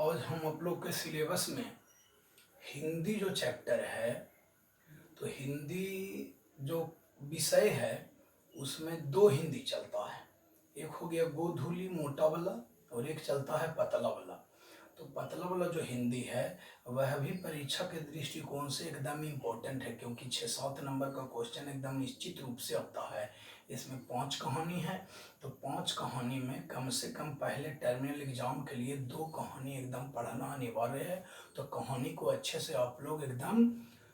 आज हम आप लोग के सिलेबस में हिंदी जो चैप्टर है, तो हिंदी जो विषय है उसमें दो हिंदी चलता है। एक हो गया गोधूली मोटा वाला और एक चलता है पतला वाला। तो पतला वाला जो हिंदी है वह भी परीक्षा के दृष्टिकोण से एकदम इम्पोर्टेंट है, क्योंकि 6-7 नंबर का क्वेश्चन एकदम निश्चित रूप से आता है। इसमें 5 कहानी है, तो 5 कहानी में कम से कम पहले टर्मिनल एग्जाम के लिए 2 कहानी एकदम पढ़ना अनिवार्य है। तो कहानी को अच्छे से आप लोग एकदम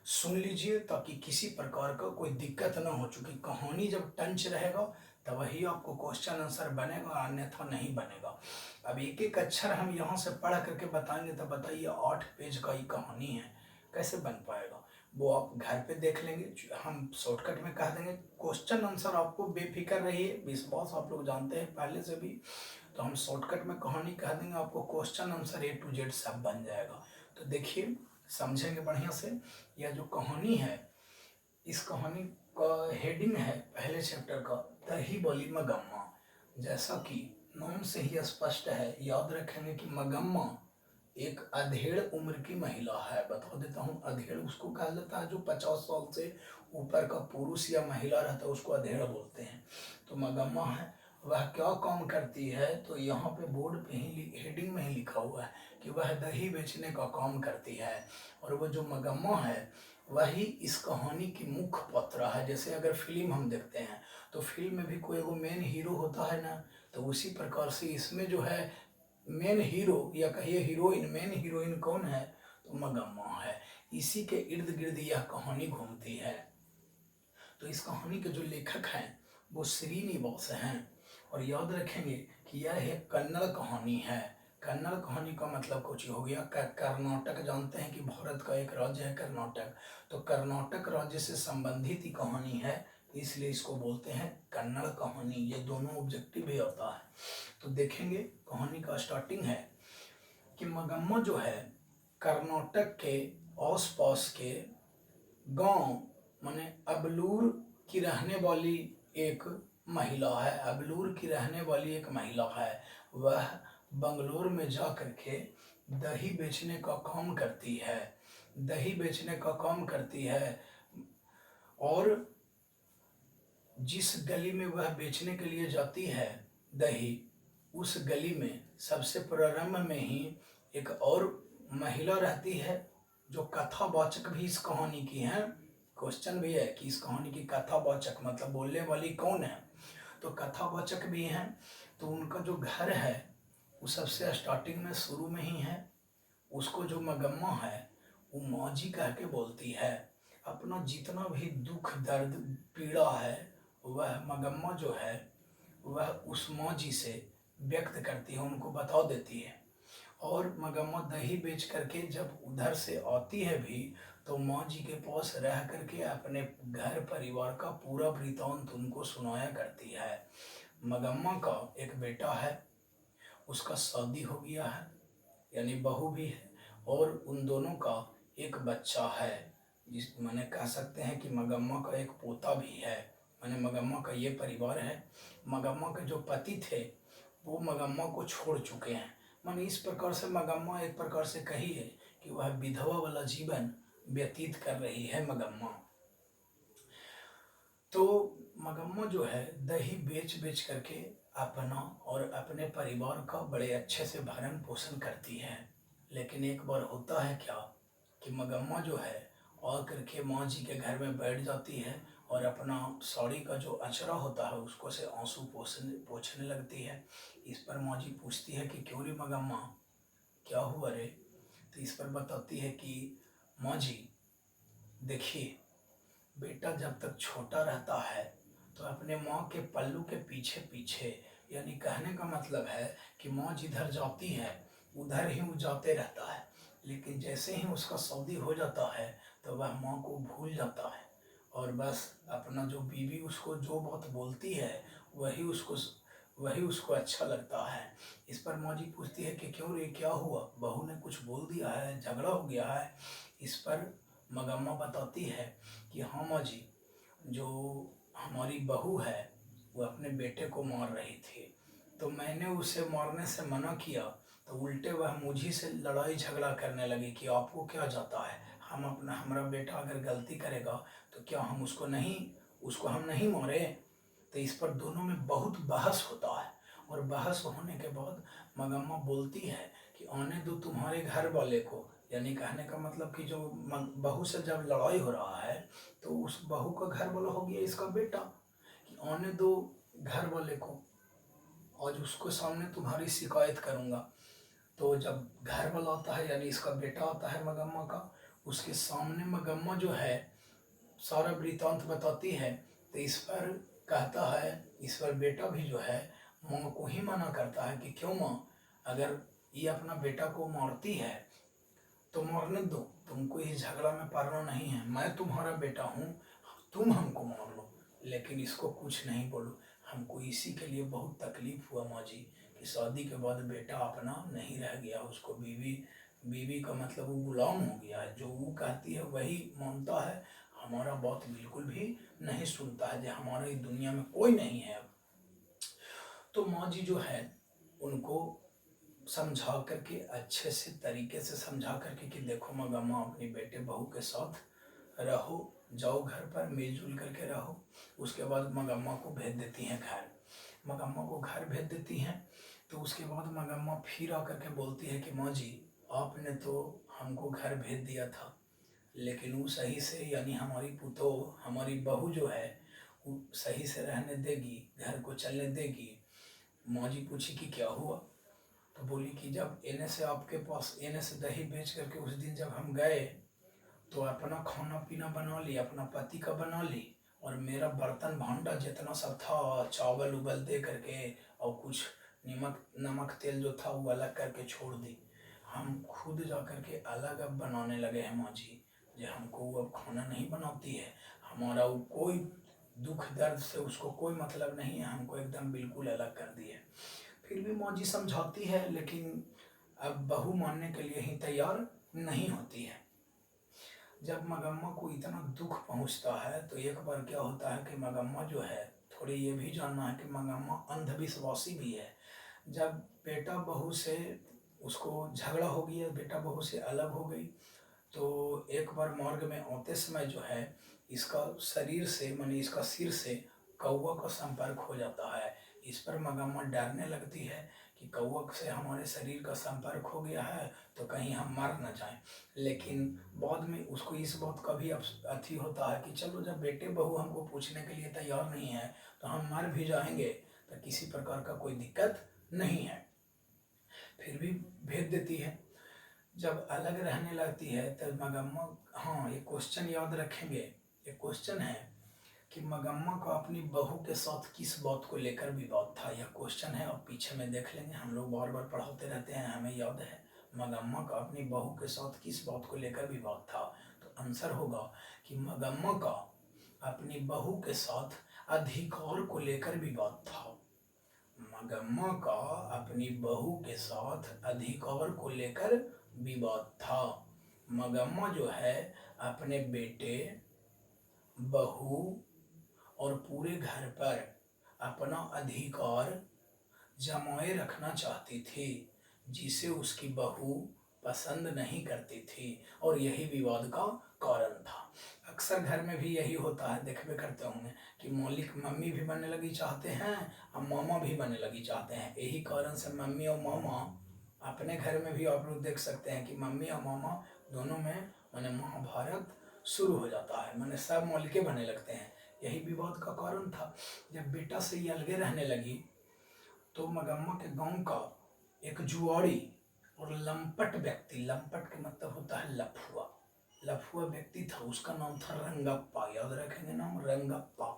सुन लीजिए ताकि किसी प्रकार का कोई दिक्कत ना हो, चूँकि कहानी जब टंच रहेगा तब वही आपको क्वेश्चन आंसर बनेगा, अन्यथा नहीं बनेगा। अब एक एक अक्षर हम यहाँ से पढ़ करके बताएंगे, तो बताइए 8 पेज का ही कहानी है, कैसे बन पाएगा? वो आप घर पे देख लेंगे, हम शॉर्टकट में कह देंगे। क्वेश्चन आंसर आपको बेफिक्र रहिए, विश्वास आप लोग जानते हैं पहले से भी, तो हम शॉर्टकट में कहानी कह देंगे, आपको question answer A to Z सब बन जाएगा। तो देखिए, समझेंगे बढ़िया से। यह जो कहानी है, इस कहानी का हेडिंग है पहले चैप्टर का, दही बली मगम्मा। जैसा कि नाम से ही स्पष्ट है, याद रखेंगे कि मगम्मा एक अधेड़ उम्र की महिला है। बता देता हूँ, अधेड़ उसको कहा जाता है जो 50 साल से ऊपर का पुरुष या महिला रहता है, उसको अधेड़ बोलते हैं। तो मगम्मा है, वह क्या काम करती है, तो यहाँ पे बोर्ड पे ही हेडिंग में ही लिखा हुआ है कि वह दही बेचने का काम करती है। और वो जो मगम्मा है वही इस कहानी की मुख्य पात्र है। जैसे अगर फिल्म हम देखते हैं तो फिल्म में भी कोई वो मेन हीरो होता है ना, तो उसी प्रकार से इसमें जो है मेन हीरो या कहिए हीरोइन, मेन हीरोइन कौन है, तो मगम्मा है। इसी के इर्द गिर्द यह कहानी घूमती है। तो इस कहानी के जो लेखक हैं वो श्रीनिवास हैं। और याद रखेंगे कि यह एक कन्नड़ कहानी है। कन्नड़ कहानी का मतलब कुछ हो गया, कर्नाटक जानते हैं कि भारत का एक राज्य है कर्नाटक, तो कर्नाटक राज्य से संबंधित ही कहानी है, इसलिए इसको बोलते हैं कन्नड़ कहानी। ये दोनों ऑब्जेक्टिव भी होता है। तो देखेंगे कहानी का स्टार्टिंग है कि मगम्मा जो है कर्नाटक के आसपास के गांव माने अबलूर की रहने वाली एक महिला है। अबलूर की रहने वाली एक महिला है। वह बंगलोर में जा करके दही बेचने का काम करती है। दही बेचने का काम करती है, और जिस गली में वह बेचने के लिए जाती है दही, उस गली में सबसे प्रारंभ में ही एक और महिला रहती है जो कथावाचक भी इस कहानी की है। क्वेश्चन भी है कि इस कहानी की कथावाचक मतलब बोलने वाली कौन है, तो कथावाचक भी हैं। तो उनका जो घर है वो सबसे स्टार्टिंग में शुरू में ही है। उसको जो मगम्मा है वो माँ जी कह के बोलती है। अपना जितना भी दुख दर्द पीड़ा है वह मगम्मा जो है वह उस माँ जी से व्यक्त करती है, उनको बता देती है। और मगम्मा दही बेच करके जब उधर से आती है भी, तो माँ जी के पास रह करके अपने घर परिवार का पूरा वृतांत उनको सुनाया करती है। मगम्मा का एक बेटा है, उसका शादी हो गया है, यानी बहू भी है, और उन दोनों का एक बच्चा है, जिस मैंने कह सकते हैं कि मगम्मा का एक पोता भी है। मैंने मगम्मा का ये परिवार है। मगम्मा के जो पति थे वो मगम्मा को छोड़ चुके हैं। मैंने इस प्रकार से मगम्मा एक प्रकार से कही है कि वह विधवा वाला जीवन व्यतीत कर रही है मगम्मा। तो मगम्मा जो है दही बेच बेच करके अपना और अपने परिवार का बड़े अच्छे से भरण पोषण करती है। लेकिन एक बार होता है क्या कि मगम्मा जो है आ करके माँ जी के घर में बैठ जाती है और अपना साड़ी का जो अचरा होता है उसको से आंसू पोंछने लगती है। इस पर माँ जी पूछती है कि क्यों रे मगम्मा, क्या हुआ रे? तो इस पर बताती है कि माँ जी देखिए, बेटा जब तक छोटा रहता है तो अपने माँ के पल्लू के पीछे पीछे, यानी कहने का मतलब है कि माँ जिधर जाती है उधर ही वो जाते रहता है। लेकिन जैसे ही उसका शादी हो जाता है तो वह माँ को भूल जाता है, और बस अपना जो बीवी उसको जो बात बोलती है वही उसको अच्छा लगता है। इस पर माँ जी पूछती है कि क्यों रे, क्या हुआ? बहू ने कुछ बोल दिया है, झगड़ा हो गया है? इस पर मगम्मा बताती है कि हाँ माँ जी, जो हमारी बहू है वो अपने बेटे को मार रही थी, तो मैंने उसे मारने से मना किया, तो उल्टे वह मुझी से लड़ाई झगड़ा करने लगी कि आपको क्या जाता है, हमारा बेटा अगर गलती करेगा तो क्या हम उसको हम नहीं मारे। तो इस पर दोनों में बहुत बहस होता है, और बहस होने के बाद मगम्मा बोलती है कि आने दो तुम्हारे घर वाले को, यानी कहने का मतलब कि जो बहू से जब लड़ाई हो रहा है तो उस बहू का घर वाला हो गया इसका बेटा, कि आने दो घर वाले को, आज उसको सामने तुम्हारी शिकायत करूँगा। तो जब घर वाला आता है यानी इसका बेटा आता है मगम्मा का, उसके सामने मगम्मा जो है सारा वृतांत बताती है। तो इस पर कहता है, इस पर बेटा भी जो है माँ को ही मना करता है कि क्यों माँ, अगर ये अपना बेटा को मारती है तो मारने दो, तुमको इस झगड़ा में पड़ना नहीं है, मैं तुम्हारा बेटा हूँ, तुम हमको मार लो, लेकिन इसको कुछ नहीं बोलो। हमको इसी के लिए बहुत तकलीफ हुआ माँ जी कि शादी के बाद बेटा अपना नहीं रह गया, उसको बीवी का मतलब वो गुलाम हो गया है, जो वो कहती है वही मानता है, हमारा बात बिल्कुल भी नहीं सुनता है, जो हमारे इस दुनिया में कोई नहीं है अब। तो माँ जी जो है उनको समझा करके, अच्छे से तरीके से समझा करके कि देखो मगम्मा, अपनी बेटे बहू के साथ रहो, जाओ घर पर मिलजुल करके रहो। उसके बाद मगम्मा को भेज देती हैं घर, मगम्मा को घर भेज देती हैं। तो उसके बाद मगम्मा फिर आकर के बोलती है कि माँ जी, आपने तो हमको घर भेज दिया था, लेकिन वो सही से, यानी हमारी पुतोह, हमारी बहू जो है वो सही से रहने देगी, घर को चलने देगी। माँ जी पूछी कि क्या हुआ, तो बोली कि जब एने से आपके पास, एने से दही बेच करके उस दिन जब हम गए तो अपना खाना पीना बना ली, अपना पति का बना ली, और मेरा बर्तन भांडा जितना सब था, चावल उबल दे करके और कुछ नमक तेल जो था वो अलग करके छोड़ दी। हम खुद जा करके अलग अब बनाने लगे हैं माँ जी, जो हमको अब खाना नहीं बनाती है, हमारा वो कोई दुख दर्द से उसको कोई मतलब नहीं है, हमको एकदम बिल्कुल अलग कर दिए। फिर भी माँ जी समझाती है, लेकिन अब बहू मानने के लिए ही तैयार नहीं होती है। जब मगम्मा को इतना दुख पहुंचता है तो एक बार क्या होता है कि मगम्मा जो है, थोड़ी ये भी जानना है कि मगम्मा अंधविश्वासी भी है। जब बेटा बहू से उसको झगड़ा हो गया, बेटा बहू से अलग हो गई, तो एक बार मार्ग में आते समय जो है इसका शरीर से, माने इसका सिर से कौवा का संपर्क हो जाता है। इस पर मगम्मा डरने लगती है कि कौवा से हमारे शरीर का संपर्क हो गया है तो कहीं हम मर न जाएं। लेकिन बाद में उसको इस बात का भी अथी होता है कि चलो, जब बेटे बहू हमको पूछने के लिए तैयार नहीं है तो हम मर भी जाएंगे तो किसी प्रकार का कोई दिक्कत नहीं है, फिर भी भेज देती है। जब अलग रहने लगती है तब मगम्मा, हाँ ये क्वेश्चन याद रखेंगे, ये क्वेश्चन है कि मगम्मा का अपनी बहू के साथ किस बात को लेकर विवाद था, यह क्वेश्चन है, अब पीछे में देख लेंगे, हम लोग बार बार पढ़ाते रहते हैं, हमें याद है। मगम्मा का अपनी बहू के साथ किस बात को लेकर विवाद था, तो आंसर होगा कि मगम्मा का अपनी बहू के साथ अधिकार को लेकर विवाद था। मगम्मा का अपनी बहू के साथ अधिकार को लेकर विवाद था। मगम्मा जो है अपने बेटे, बहू और पूरे घर पर अपना अधिकार जमाए रखना चाहती थी, जिसे उसकी बहू पसंद नहीं करती थी, और यही विवाद का कारण था। अक्सर घर में भी यही होता है, देखबे करते होंगे कि मौलिक मम्मी भी बनने लगी चाहते हैं और मामा भी बनने लगी चाहते हैं। यही कारण से मम्मी और मामा, अपने घर में भी आप लोग देख सकते हैं कि मम्मी और मामा दोनों में माने महाभारत शुरू हो जाता है, माने सब मौलिके बनने लगते हैं। यही विवाद का कारण था। जब बेटा से ये अलगे रहने लगी तो मगम्मा के गांव का एक जुआड़ी और लंपट व्यक्ति, लंपट का मतलब होता है लफुआ, लफुआ व्यक्ति था, उसका नाम था रंगप्पा, याद रखेंगे नाम, रंगप्पा।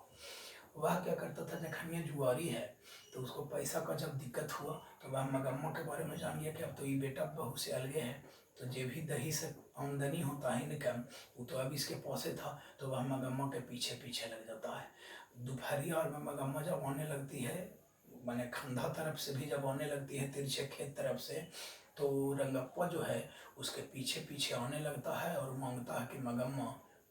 वह क्या करता था, जब ये जुआरी है तो उसको पैसा का जब दिक्कत हुआ तो वह मगम्मा के बारे में जान गया कि अब तो ये बेटा बहू से अलगे है, तो जो भी दही से आमदनी होता है इनकम, वो तो अब इसके पासे था, तो वह मगम्मा के पीछे पीछे लग जाता है। दोपहरिया और में मगम्मा जब आने लगती है, माने खंधा तरफ से भी जब आने लगती है, तिरछे खेत तरफ से, तो रंगप्पा जो है उसके पीछे पीछे आने लगता है और मांगता है कि मगम्मा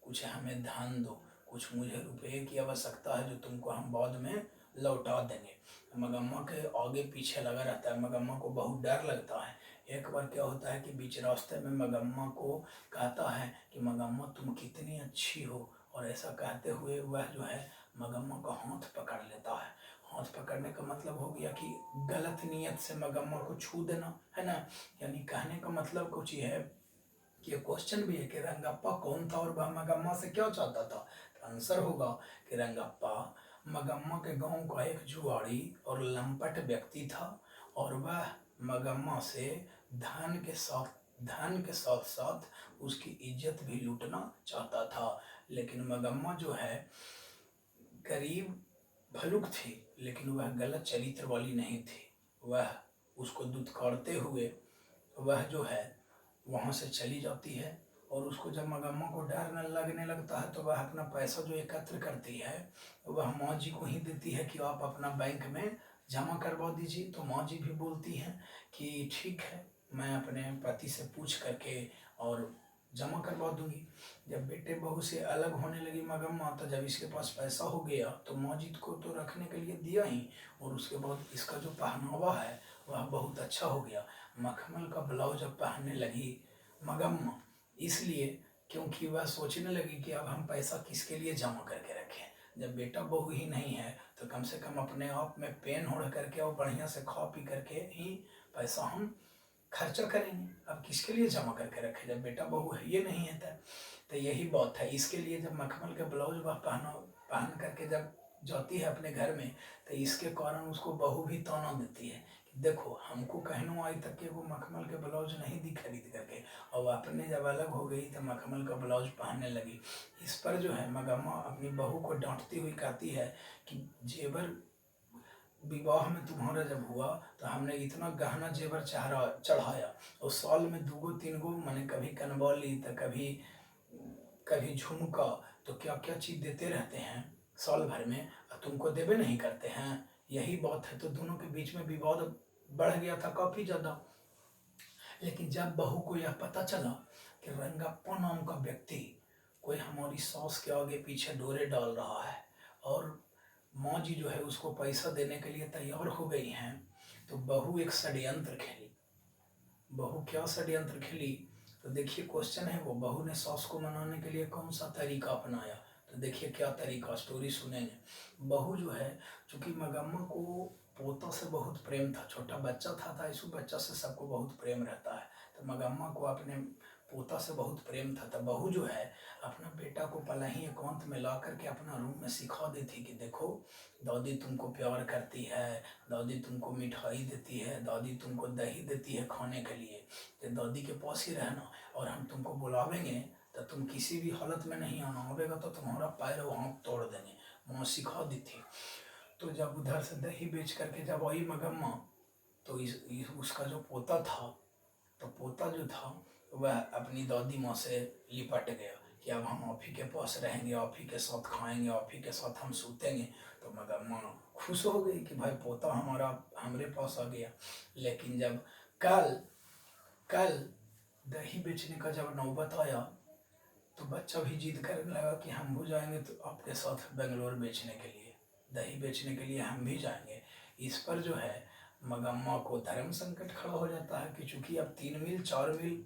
कुछ हमें धन दो, कुछ मुझे रुपये की आवश्यकता है जो तुमको हम बाद में लौटा देंगे। मगम्मा के आगे पीछे लगा रहता है, मगम्मा को बहुत डर लगता है। एक बार क्या होता है कि बीच रास्ते में मगम्मा को कहता है कि मगम्मा तुम कितनी अच्छी हो, और ऐसा कहते हुए वह जो है मगम्मा का हाथ पकड़ लेता है। हाथ पकड़ने का मतलब हो गया कि गलत नियत से मगम्मा को छू देना, है ना। यानी कहने का मतलब कुछ ये है कि ये क्वेश्चन भी है कि रंगप्पा कौन था और वह मगम्मा से क्या चाहता था। तो आंसर होगा कि रंगप्पा मगम्मा के गांव का एक जुआड़ी और लंपट व्यक्ति था, और वह मगम्मा से धन के साथ साथ उसकी इज्जत भी लूटना चाहता था। लेकिन मगम्मा जो है गरीब भलुक थी, लेकिन वह गलत चरित्र वाली नहीं थी। वह उसको दुत्कारते हुए वह जो है वहाँ से चली जाती है, और उसको जब मगम्मा को डर न लगने लगता है तो वह अपना पैसा जो एकत्र करती है वह माँ जी को ही देती है कि आप अपना बैंक में जमा करवा दीजिए। तो माँ जी भी बोलती हैं कि ठीक है, मैं अपने पति से पूछ करके और जमा करवा दूंगी। जब बेटे बहू से अलग होने लगी मगम्मा, तो जब इसके पास पैसा हो गया तो माजिद को तो रखने के लिए दिया ही, और उसके बाद इसका जो पहनावा है वह बहुत अच्छा हो गया। मखमल का ब्लाउज अब पहनने लगी मगम्मा, इसलिए क्योंकि वह सोचने लगी कि अब हम पैसा किसके लिए जमा करके रखें। जब बेटा बहू ही नहीं है तो कम से कम अपने आप में पेन ओढ़ करके और बढ़िया से खा पी करके ही पैसा हम खर्चा करेंगे। अब किसके लिए जमा करके रखे जब बेटा बहू है ये नहीं है। तो यही बात है। इसके लिए जब मखमल के ब्लाउज वह पहन करके जब जाती है अपने घर में, तो इसके कारण उसको बहू भी ताना देती है कि देखो हमको कहनो आई तक के वो मखमल के ब्लाउज नहीं दी खरीद करके, और अपने जब अलग हो गई तो मखमल का ब्लाउज पहनने लगी। इस पर जो है मगम्मा अपनी बहू को डांटती हुई कहती है कि जेवर विवाह में तुम्हारा जब हुआ तो हमने इतना गहना जेवर चढ़ाया, और साल में 2-3 मैंने कभी कनवाली तो कभी कभी झुमका, तो क्या क्या चीज़ देते रहते हैं साल भर में, और तुमको देवे नहीं करते हैं। यही बात है। तो दोनों के बीच में विवाद बढ़ गया था काफ़ी ज़्यादा। लेकिन जब बहू को यह पता चला कि रंगप्पा नाम का व्यक्ति कोई हमारी सास के आगे पीछे डोरे डाल रहा है, और माँ जी जो है उसको पैसा देने के लिए तैयार हो गई हैं, तो बहू एक षड्यंत्र खेली। बहू क्या षड्यंत्र खेली, तो देखिए क्वेश्चन है वो बहू ने सास को मनाने के लिए कौन सा तरीका अपनाया। तो देखिए क्या तरीका, स्टोरी सुनेंगे। बहू जो है, चूंकि मगम्मा को पोता से बहुत प्रेम था, छोटा बच्चा था इस बच्चा से सबको बहुत प्रेम रहता है, तो मगम्मा को अपने पोता से बहुत प्रेम था। तो बहू जो है अपना बेटा को पला ही एकांत में ला करके अपना रूम में सिखा देती कि देखो दादी तुमको प्यार करती है, दादी तुमको मिठाई देती है, दादी तुमको दही देती है खाने के लिए, तो दादी के पास ही रहना, और हम तुमको बुलावेंगे तो तुम किसी भी हालत में नहीं आना, आवेगा तो तुम्हारा पैर और हाथ तोड़ देंगे। माँ सिखा दी थी। तो जब उधर से दही बेच करके जब आई मगम्मा, तो उसका जो पोता था, तो पोता जो था वह अपनी दादी माँ से लिपट गया कि अब हम आप ही के पास रहेंगे, आप ही के साथ खाएंगे, आप ही के साथ हम सूतेंगे। तो मगम्मा खुश हो गई कि भाई पोता हमारा हमारे पास आ गया। लेकिन जब कल कल दही बेचने का जब नौबत आया, तो बच्चा भी जिद करने लगा कि हम भी जाएंगे तो आपके साथ बेंगलोर बेचने के लिए, दही बेचने के लिए हम भी जाएंगे। इस पर जो है मगम्मा को धर्म संकट खड़ा हो जाता है कि चूंकि अब 3 मील 4 मील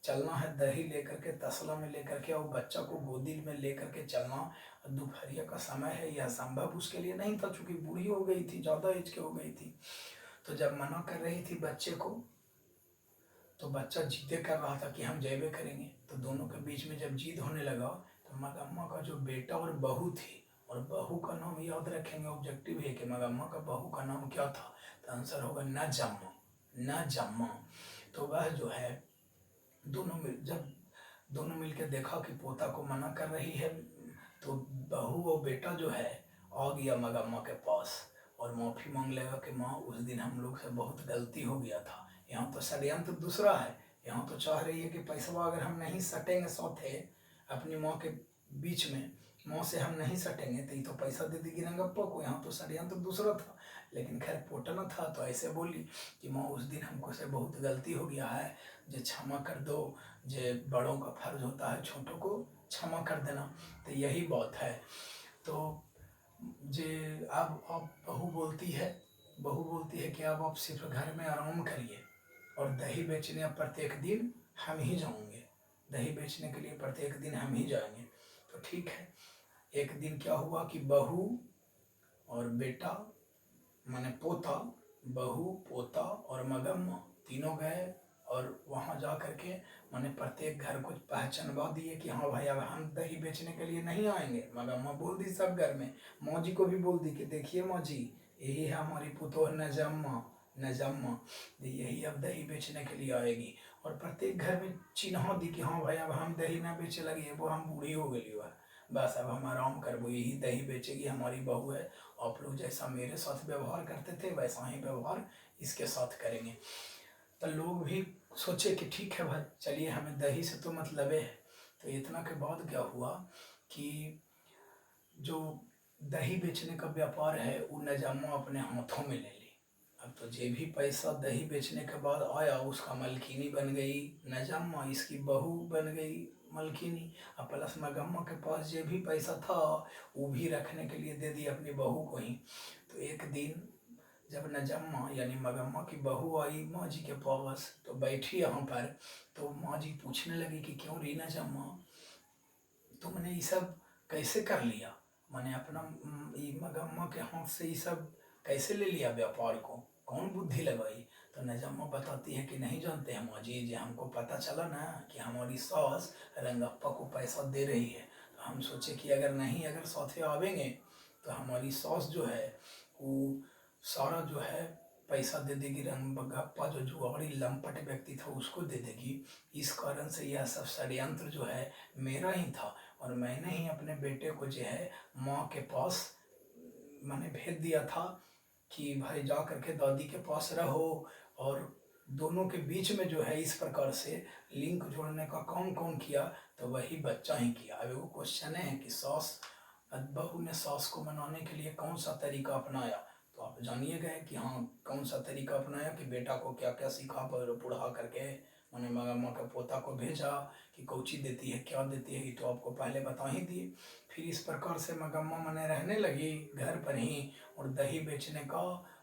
चलना है दही लेकर के तसला में लेकर के, और बच्चा को गोदी में लेकर के चलना, दोपहरिया का समय है, यह संभव उसके लिए नहीं था चूंकि बूढ़ी हो गई थी, ज़्यादा एज के हो गई थी। तो जब मना कर रही थी बच्चे को, तो बच्चा जिद्द कर रहा था कि हम जेबे करेंगे। तो दोनों के बीच में जब जिद होने लगा, तो मगम्मा का जो बेटा और बहू थी, और बहू का नाम याद रखेंगे, ऑब्जेक्टिव है कि मगम्मा का बहू का नाम क्या था, तो आंसर होगा नजम्मा। नजम्मा। तो वह जो है जब दोनों मिल के देखा कि पोता को मना कर रही है, तो बहू और बेटा जो है आ गया मगम्मा के पास और माफ़ी मांग लेगा कि माँ उस दिन हम लोग से बहुत गलती हो गया था। यहाँ तो षड्यंत्र दूसरा है, यहाँ तो चाह रही है कि पैसा अगर हम नहीं सटेंगे साथे अपनी माँ के बीच में, माँ से हम नहीं सटेंगे तो ये तो पैसा दे देगी रंगप्पा को। यहाँ तो षड्यंत्र दूसरा था। लेकिन खैर पोटना था तो ऐसे बोली कि माँ उस दिन हमको से बहुत गलती हो गया है, जे क्षमा कर दो, जे बड़ों का फर्ज होता है छोटों को क्षमा कर देना। तो यही बात है। तो जे अब बहू बोलती है, कि अब आप सिर्फ घर में आराम करिए और दही बेचने अब प्रत्येक दिन हम ही जाएंगे, दही बेचने के लिए प्रत्येक दिन हम ही जाएंगे। तो ठीक है। एक दिन क्या हुआ कि बहू और बेटा माने पोता, बहू पोता और मगम्मा तीनों गए और वहाँ जा करके माने प्रत्येक घर को पहचानवा दिए कि हाँ भाई अब हम दही बेचने के लिए नहीं आएंगे। मगम्मा बोल दी सब घर में, मौजी को भी बोल दी कि देखिए मौजी, यही है हमारी पुतोह नजम्मा, नजम्मा यही अब दही बेचने के लिए आएगी। और प्रत्येक घर में चिन्हा दी कि हाँ भाई अब हम दही ना बेचे लगे, वो हम बूढ़ी हो गई हुआ, बस अब हम आराम करबो, यही दही बेचेगी, हमारी बहू है, आप लोग जैसा मेरे साथ व्यवहार करते थे वैसा ही व्यवहार इसके साथ करेंगे। तो लोग भी सोचे कि ठीक है भाई चलिए, हमें दही से तो मतलब है। तो इतना के बाद क्या हुआ कि जो दही बेचने का व्यापार है वो नजामा अपने हाथों में ले ली। अब तो जे भी पैसा दही बेचने के बाद आया उसका मलकिनी बन गई नजामा, इसकी बहू बन गई मलकिनी। अब प्लस मगम्मा के पास जे भी पैसा था वो भी रखने के लिए दे दी अपनी बहू को ही। तो एक दिन जब नजम्मा यानी मगम्मा की बहू आई माँ जी के पास तो बैठी यहाँ पर, तो माँ जी पूछने लगी कि क्यों री नजम्मा, तुमने ये सब कैसे कर लिया, मैंने अपना मगम्मा के हाथ से ये सब कैसे ले लिया व्यापार को, कौन बुद्धि लगाई। तो नजम्मा बताती है कि नहीं जानते हैं माँ जी, हमको पता चला ना कि हमारी सास रंगप्पा को पैसा दे रही है, तो हम सोचे कि अगर साथे आवेंगे तो हमारी सास जो है वो सारा जो है पैसा दे देगी, रंगप्पा जो जुआरी लंपट व्यक्ति था उसको दे देगी। इस कारण से यह सब षड्यंत्र जो है मेरा ही था और मैंने ही अपने बेटे को जो है माँ के पास मैंने भेज दिया था कि भाई जा करके दादी के पास रहो। और दोनों के बीच में जो है इस प्रकार से लिंक जोड़ने का काम कौन किया, तो वही बच्चा ही किया। अब वो क्वेश्चन है कि सास बहू ने सास को मनाने के लिए कौन सा तरीका अपनाया, तो आप जानिए गए कि हाँ कौन सा तरीका अपनाया कि बेटा को क्या क्या सिखा पर पढ़ा करके मैंने मगम्मा के पोता को भेजा कि कौची देती है क्या देती है, ये तो आपको पहले बता ही दिए। फिर इस प्रकार से मगम्मा मने रहने लगी घर पर ही और दही बेचने का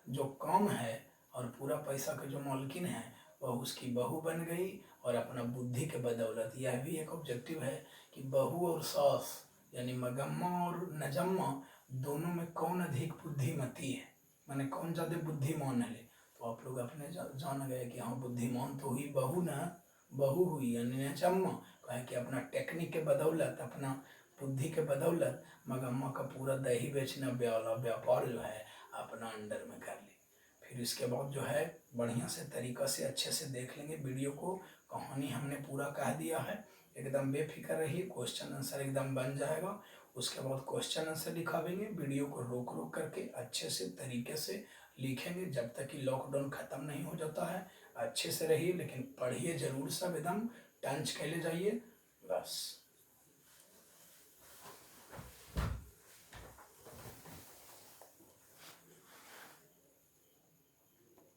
जो काम है और पूरा पैसा का जो मालकिन है वह उसकी बहू बन गई। और अपना बुद्धि के बदौलत यह भी एक ऑब्जेक्टिव है कि बहू और सास यानी मगम्मा और नजम्मा दोनों में कौन अधिक बुद्धिमती है, माने कौन ज़्यादा बुद्धिमान है। तो आप लोग अपने जान गए कि हाँ बुद्धिमान तो हुई बहू ना, बहू हुई यानी नजम्मा, कहे कि अपना टेक्निक के बदौलत अपना बुद्धि के बदौलत मगम्मा का पूरा दही बेचने वाला व्यापार जो है अपना अंडर में कर ली। फिर इसके बाद जो है बढ़िया से तरीका से अच्छे से देख लेंगे वीडियो को, कहानी हमने पूरा कह दिया है, एकदम बेफिक्र रहिए, क्वेश्चन आंसर एकदम बन जाएगा। उसके बाद क्वेश्चन आंसर लिखावेंगे, वीडियो को रोक रोक करके अच्छे से तरीके से लिखेंगे जब तक कि लॉकडाउन ख़त्म नहीं हो जाता है। अच्छे से रहिए लेकिन पढ़िए जरूर, सब एकदम टंच के ले जाइए बस।